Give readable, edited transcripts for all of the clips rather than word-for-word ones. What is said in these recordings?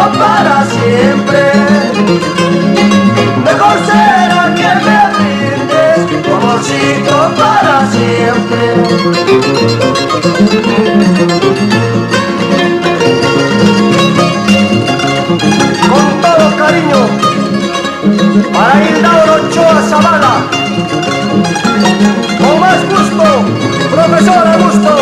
para siempre. Mejor será que me brindes tu amorcito para siempre. Con todo cariño para Hilda Ochoa Zavala. Con más gusto, profesor Augusto.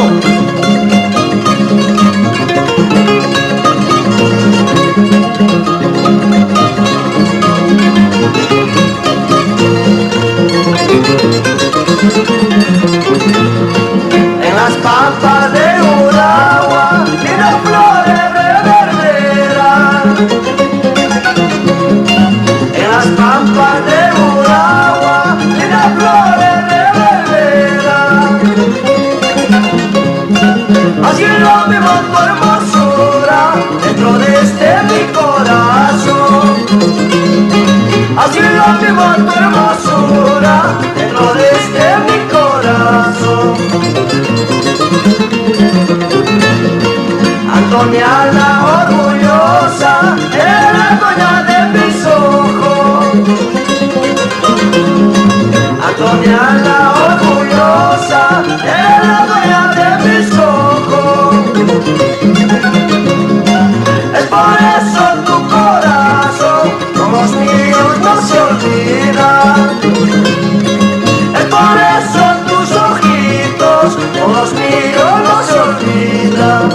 En las pampas de Uragua, lindas flores reverberan. En las pampas de Uragua, lindas flores reverberan. Así lo mismo tu hermosura dentro de este mi corazón. Así lo mismo tu hermosura dentro de este mi corazón. Antonia la orgullosa, es la dueña de mis ojos. Antonia la orgullosa, es la dueña de mis ojos. Es por eso tu corazón con los míos no se olvida. Es por eso tus ojitos con los míos no se olvidan.